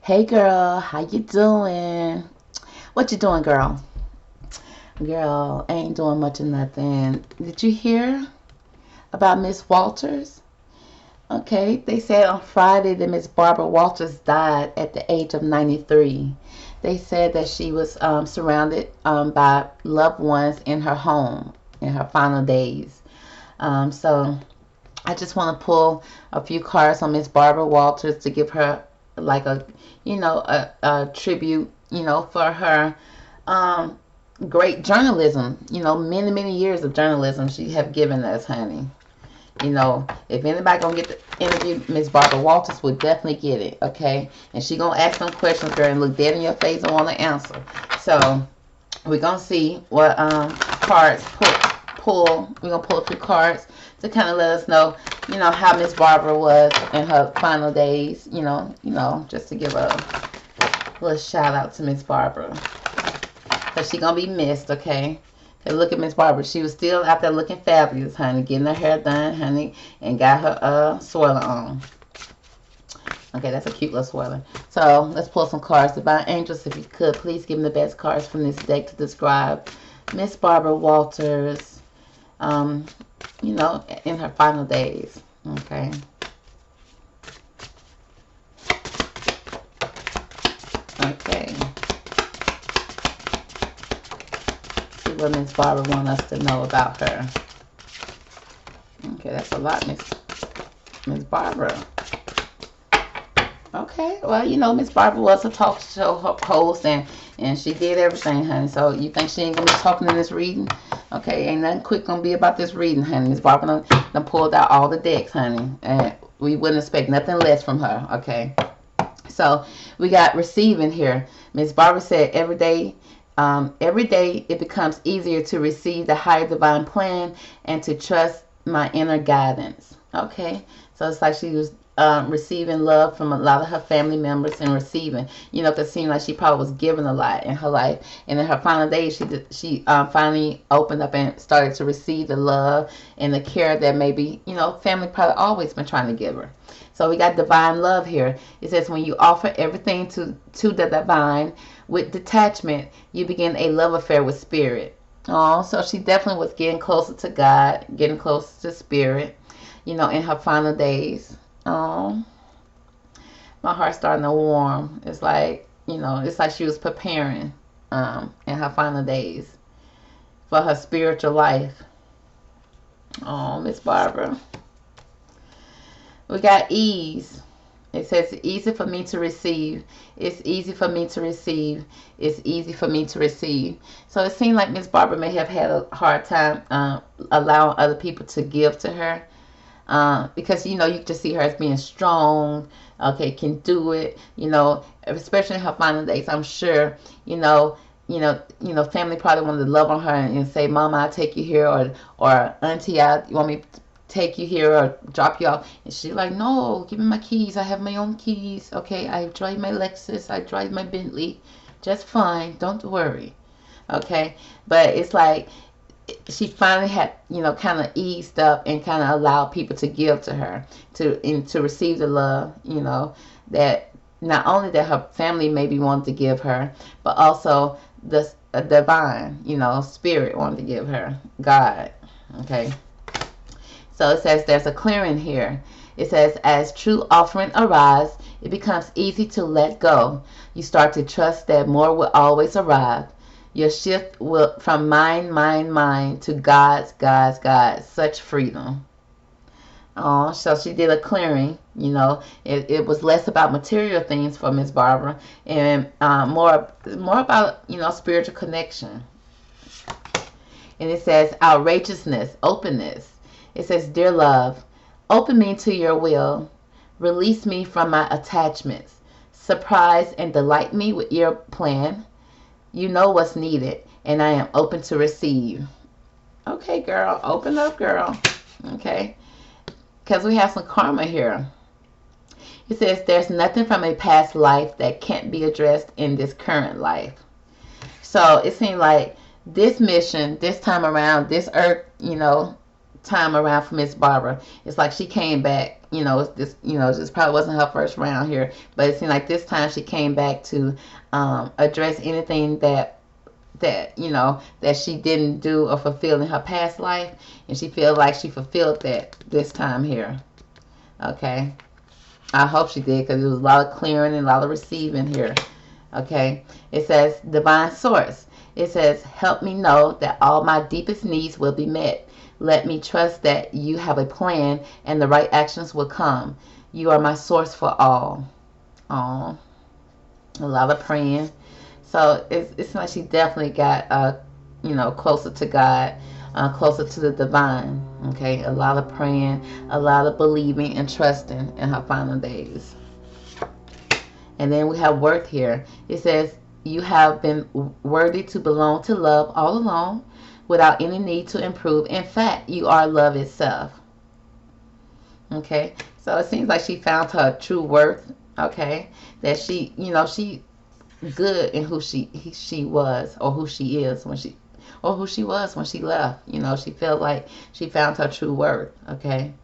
Hey girl, how you doing? What you doing, girl? Girl, I ain't doing much of nothing. Did you hear about Miss Walters? Okay, they said on Friday that Miss Barbara Walters died at the age of 93. They said that she was surrounded by loved ones in her home in her final days. So I just want to pull a few cards on Miss Barbara Walters to give her like a tribute, for her um, great journalism. Many many years of journalism she have given us, honey. If anybody gonna get the interview, Miss Barbara Walters will definitely get it, okay? And she gonna ask some questions, girl, and look dead in your face and want to answer. So we're gonna see what cards pull. We're gonna pull a few cards to kind of let us know, how Miss Barbara was in her final days. Just to give a little shout out to Miss Barbara, cause she gonna be missed, okay? And look at Miss Barbara. She was still out there looking fabulous, honey, getting her hair done, honey, and got her swirler on. Okay, that's a cute little swirler. So let's pull some cards. Divine Angels, if you could, please give me the best cards from this deck to describe Miss Barbara Walters, in her final days. Okay. Okay. See what Miss Barbara wants us to know about her. Okay, that's a lot, Miss Barbara. Okay, well, Miss Barbara was a talk show host, and she did everything, honey. So you think she ain't gonna be talking in this reading? Okay, ain't nothing quick gonna be about this reading, honey. Miss Barbara done pulled out all the decks, honey, and we wouldn't expect nothing less from her. Okay, so we got receiving here. Miss Barbara said every day it becomes easier to receive the higher divine plan and to trust my inner guidance. Okay, so it's like she was receiving love from a lot of her family members and receiving, because it seemed like she probably was giving a lot in her life. And in her final days, she finally opened up and started to receive the love and the care that maybe, family probably always been trying to give her. So we got divine love here. It says when you offer everything to the divine with detachment, you begin a love affair with spirit. Oh, so she definitely was getting closer to God, getting closer to spirit, in her final days. Oh, my heart's starting to warm. It's like she was preparing in her final days for her spiritual life. Oh, Miss Barbara. We got ease. It says easy for me to receive. It's easy for me to receive. It's easy for me to receive. So it seemed like Miss Barbara may have had a hard time allowing other people to give to her. Because you just see her as being strong, okay, can do it, especially in her final days. I'm sure, family probably wanted to love on her and say, "Mama, I'll take you here," or "Auntie, you want me to take you here or drop you off?" And she's like, "No, give me my keys. I have my own keys. Okay, I drive my Lexus. I drive my Bentley, just fine. Don't worry." Okay, but it's like she finally had, kind of eased up and kind of allowed people to give to her, to receive the love, that not only that her family maybe wanted to give her, but also the divine, spirit wanted to give her, God. Okay. So it says there's a clearing here. It says as true offering arrives, it becomes easy to let go. You start to trust that more will always arrive. Your shift will from mine to God's. Such freedom. Oh, so she did a clearing. It was less about material things for Miss Barbara and more about spiritual connection. And it says outrageousness, openness. It says, dear love, open me to your will. Release me from my attachments. Surprise and delight me with your plan. You know what's needed, and I am open to receive. Okay, girl. Open up, girl. Okay. Because we have some karma here. It says there's nothing from a past life that can't be addressed in this current life. So it seemed like this mission, this time around, this earth, time around for Miss Barbara, it's like she came back, this probably wasn't her first round here, but it seemed like this time she came back to address anything that she didn't do or fulfill in her past life, and she feels like she fulfilled that this time here. Okay, I hope she did, because there was a lot of clearing and a lot of receiving here. Okay, it says divine source. It says, help me know that all my deepest needs will be met. Let me trust that you have a plan and the right actions will come. You are my source for all. Oh, a lot of praying. So it's like she definitely got closer to God, closer to the divine. Okay, a lot of praying, a lot of believing and trusting in her final days. And then we have worth here. It says, you have been worthy to belong to love all along without any need to improve. In fact, you are love itself. Okay, so it seems like she found her true worth. Okay, that she good in who she was, or who she is who she was when she left. She felt like she found her true worth. Okay.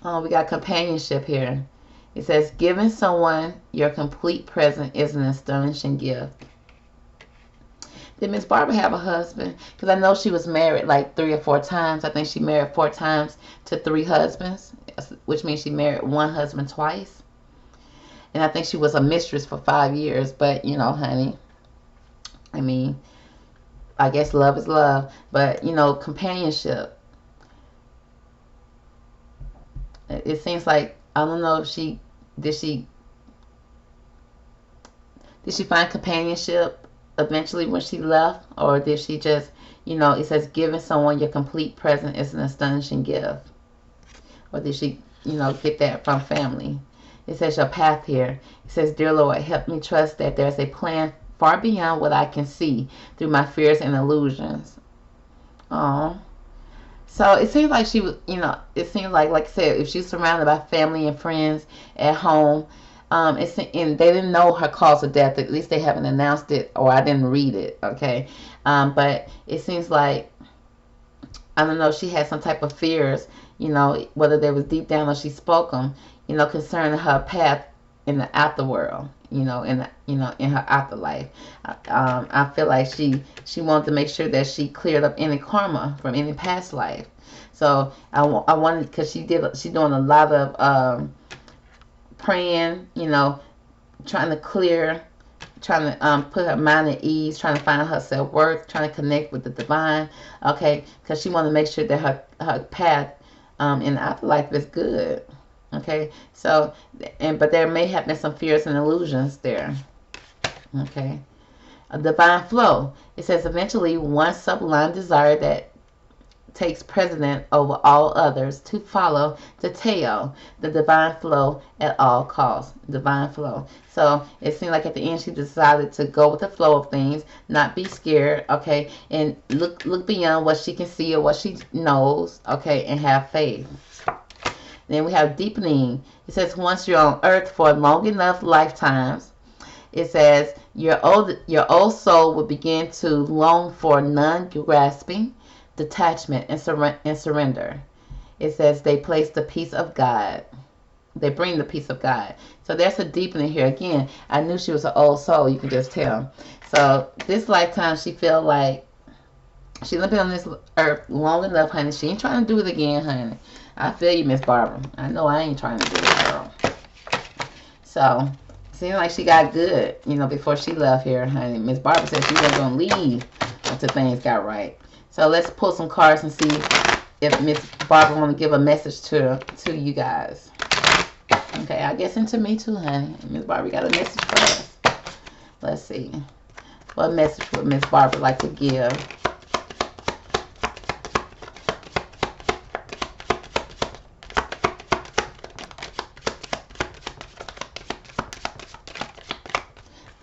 We got companionship here. It says, giving someone your complete present is an astonishing gift. Did Miss Barbara have a husband? Because I know she was married like 3 or 4 times. I think she married 4 times to 3 husbands, which means she married one husband twice. And I think she was a mistress for 5 years. But, honey, I mean, I guess love is love. But, companionship. It seems like, I don't know if did she find companionship eventually when she left, or did she just, it says giving someone your complete present is an astonishing gift, or did she, get that from family? It says your path here. It says, dear Lord, help me trust that there's a plan far beyond what I can see through my fears and illusions. Oh. So it seems like she was, it seems like I said, if she's surrounded by family and friends at home, and they didn't know her cause of death. At least they haven't announced it, or I didn't read it. Okay, but it seems like, I don't know, she had some type of fears, whether they was deep down or she spoke them, concerning her path in the afterworld, in her afterlife. I feel like she wanted to make sure that she cleared up any karma from any past life. So I wanted, because she's doing a lot of praying, trying to put her mind at ease, trying to find her self-worth, trying to connect with the divine. Okay, because she wanted to make sure that her path in the afterlife is good. Okay, so, but there may have been some fears and illusions there. Okay, a divine flow. It says, eventually one sublime desire that takes precedent over all others to follow the tail, the divine flow at all costs. Divine flow. So it seemed like at the end she decided to go with the flow of things, not be scared, okay, and look beyond what she can see or what she knows, okay, and have faith. Then we have deepening. It says, once you're on earth for long enough lifetimes, it says your old soul will begin to long for non-grasping, detachment, and surrender. It says they place the peace of God. They bring the peace of God. So there's a deepening here. Again, I knew she was an old soul. You can just tell. So this lifetime, she feel like she's been on this earth long enough, honey. She ain't trying to do it again, honey. I feel you, Miss Barbara. I know I ain't trying to do it, girl. So it seems like she got good, before she left here, honey. Miss Barbara said she wasn't going to leave until things got right. So let's pull some cards and see if Miss Barbara want to give a message to you guys. Okay, I guess into me too, honey. Miss Barbara got a message for us. Let's see. What message would Miss Barbara like to give?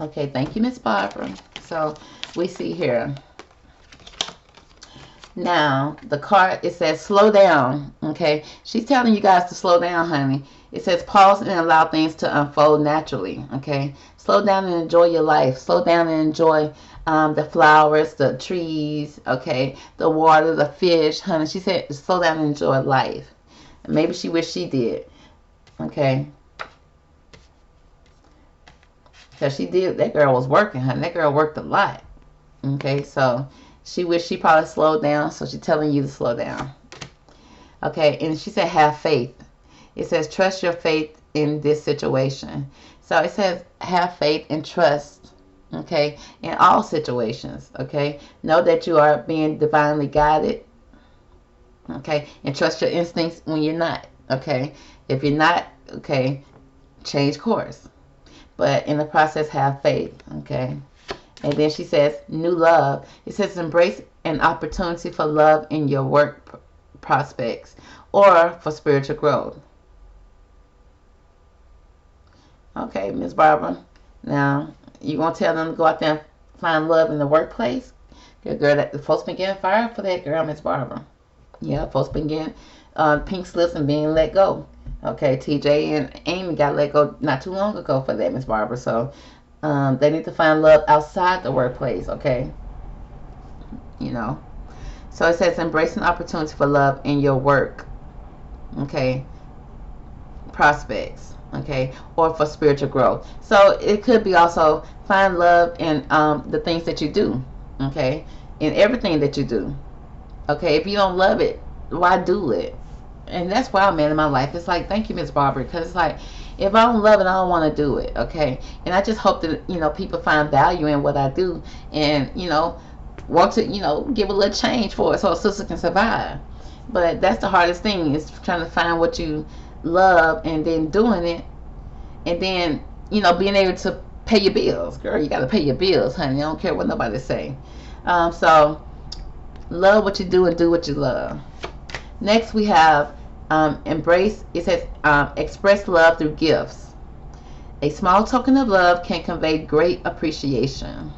Okay, thank you, Miss Barbara. So we see here. Now, the card, it says slow down, okay? She's telling you guys to slow down, honey. It says pause and allow things to unfold naturally, okay? Slow down and enjoy your life. Slow down and enjoy the flowers, the trees, okay? The water, the fish, honey. She said slow down and enjoy life, Maybe she wished she did. Okay. Because she did. That girl was working, honey. That girl worked a lot. Okay. So she wished she probably slowed down. So she's telling you to slow down. Okay. And she said, have faith. It says, trust your faith in this situation. So it says, have faith and trust. Okay. In all situations. Okay. Know that you are being divinely guided. Okay. And trust your instincts when you're not. Okay. If you're not, okay, change course. But in the process, have faith. Okay. And then she says, new love. It says, embrace an opportunity for love in your work prospects or for spiritual growth. Okay, Miss Barbara. Now, you gonna tell them to go out there and find love in the workplace? Good girl, that the folks been getting fired for that, girl, Miss Barbara. Yeah, folks been getting pink slips and being let go. Okay, TJ and Amy got let go not too long ago for that, Miss Barbara. So they need to find love outside the workplace. Okay, you know. So it says embrace an opportunity for love in your work. Okay, prospects. Okay, or for spiritual growth. So it could be also find love in the things that you do. Okay, in everything that you do. Okay, if you don't love it, why do it? And that's where I'm at in my life. It's like, thank you, Miss Barbara, because it's like, if I don't love it, I don't want to do it. Okay, and I just hope that people find value in what I do, and want to give a little change for it so a sister can survive. But that's the hardest thing, is trying to find what you love and then doing it, and then being able to pay your bills. Girl, you got to pay your bills, honey. I don't care what nobody say. So love what you do and do what you love. Next we have embrace. It says express love through gifts. A small token of love can convey great appreciation.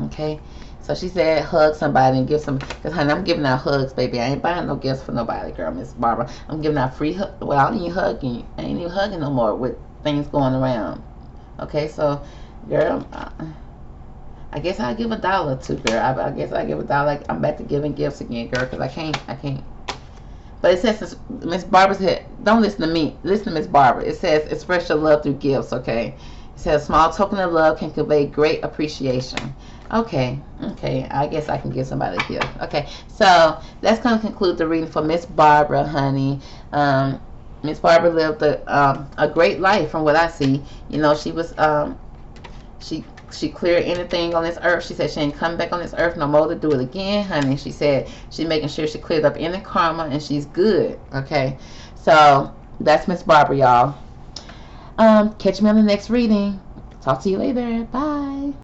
Okay, so she said hug somebody and give some, because honey, I'm giving out hugs, baby. I ain't buying no gifts for nobody, girl, Miss Barbara. I'm giving out free hugs. Well, I ain't even hugging. I ain't even hugging no more with things going around. Okay, so girl, I guess I'll give $1 too, girl. I guess I'll give $1. I'm back to giving gifts again, girl, because I can't. But it says, Miss Barbara said, don't listen to me. Listen to Miss Barbara. It says, express your love through gifts, okay? It says, small token of love can convey great appreciation. Okay. I guess I can give somebody a gift. Okay, so that's going to conclude the reading for Miss Barbara, honey. Miss Barbara lived a great life from what I see. She was, she cleared anything on this earth. She said she ain't come back on this earth no more to do it again, honey. She said she's making sure she cleared up any karma and she's good. Okay, so that's Miss Barbara, y'all. Catch me on the next reading. Talk to you later. Bye.